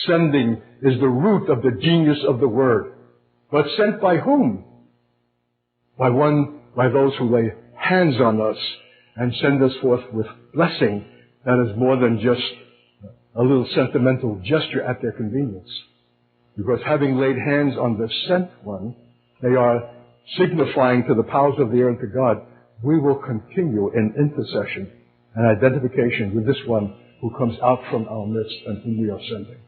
Sending is the root of the genius of the word. But sent by whom? By those who lay hands on us and send us forth with blessing that is more than just a little sentimental gesture at their convenience. Because having laid hands on the sent one, they are signifying to the powers of the air and to God, we will continue in intercession and identification with this one who comes out from our midst and whom we are sending.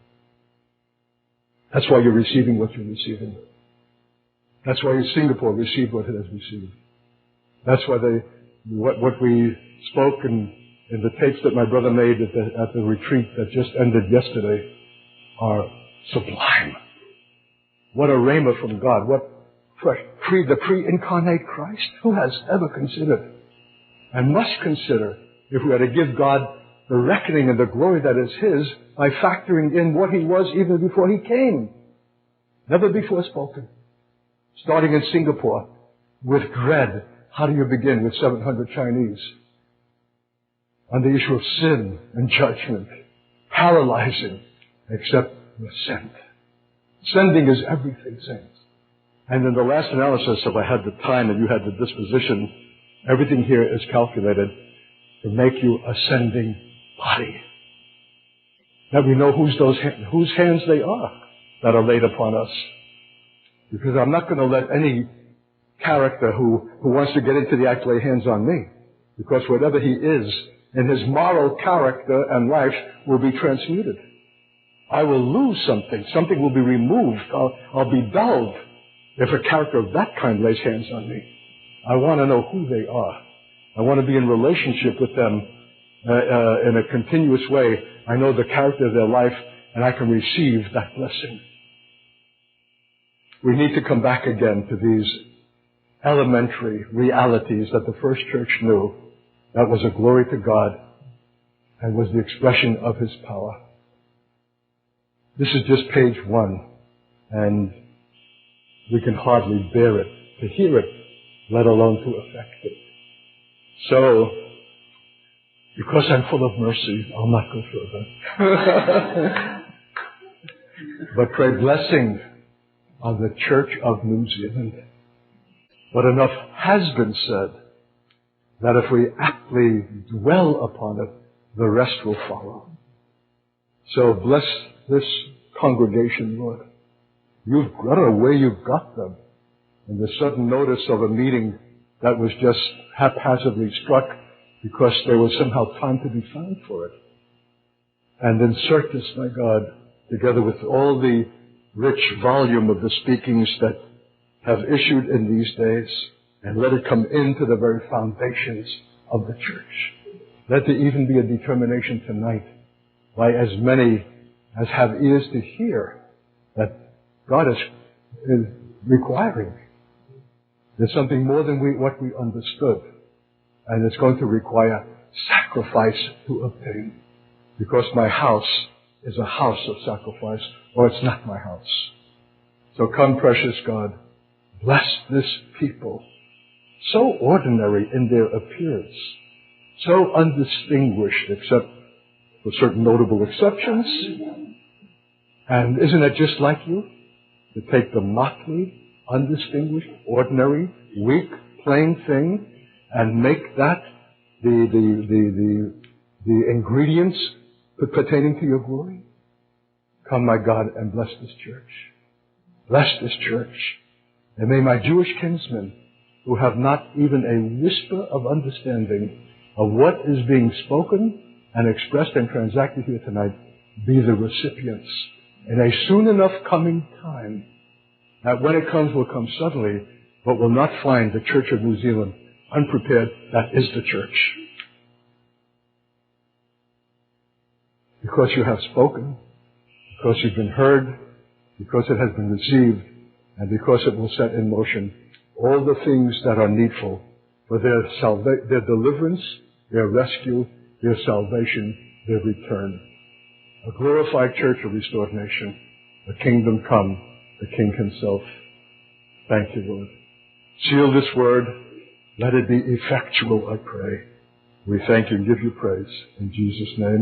That's why you're receiving what you're receiving. That's why Singapore received what it has received. That's why what we spoke in the tapes that my brother made at the retreat that just ended yesterday are sublime. What a rhema from God. What the pre-incarnate Christ. Who has ever considered and must consider if we are to give God the reckoning and the glory that is His by factoring in what He was even before He came. never before spoken. Starting in Singapore, with dread. How do you begin with 700 Chinese? On the issue of sin and judgment. Paralyzing, except we're sent. Sending is everything, saints. And in the last analysis, if I had the time and you had the disposition, everything here is calculated to make you a sending body. That we know whose hands they are that are laid upon us. Because I'm not going to let any character who wants to get into the act lay hands on me. Because whatever he is in his moral character and life will be transmuted. I will lose something. Something will be removed. I'll be dulled if a character of that kind lays hands on me. I want to know who they are. I want to be in relationship with them in a continuous way. I know the character of their life, and I can receive that blessing. We need to come back again to these elementary realities that the first church knew. That was a glory to God and was the expression of His power. This is just page 1, and we can hardly bear it, to hear it, let alone to affect it. So, because I'm full of mercy, I'll not go further. But pray blessing on the Church of New Zealand. But enough has been said that if we aptly dwell upon it, the rest will follow. So bless this congregation, Lord. I don't know where you got them. And the sudden notice of a meeting that was just haphazardly struck because there was somehow time to be found for it. And insert this, my God, together with all the rich volume of the speakings that have issued in these days, and let it come into the very foundations of the church. Let there even be a determination tonight by as many as have ears to hear that God is requiring. There's something more than what we understood, and it's going to require sacrifice to obtain. Because my house is a house of sacrifice, or it's not my house. So come, precious God, bless this people, so ordinary in their appearance, so undistinguished except for certain notable exceptions. And isn't it just like you to take the motley, undistinguished, ordinary, weak, plain thing and make that the ingredients pertaining to your glory? Come, my God, and bless this church. Bless this church. And may my Jewish kinsmen, who have not even a whisper of understanding of what is being spoken and expressed and transacted here tonight, be the recipients in a soon enough coming time that when it comes will come suddenly, but will not find the Church of New Zealand unprepared. That is the church. Because you have spoken, because you've been heard, because it has been received, and because it will set in motion all the things that are needful for their deliverance, their rescue, their salvation, their return. A glorified church, a restored nation, the kingdom come, the King himself. Thank you, Lord. Seal this word. Let it be effectual, I pray. We thank you and give you praise. In Jesus' name.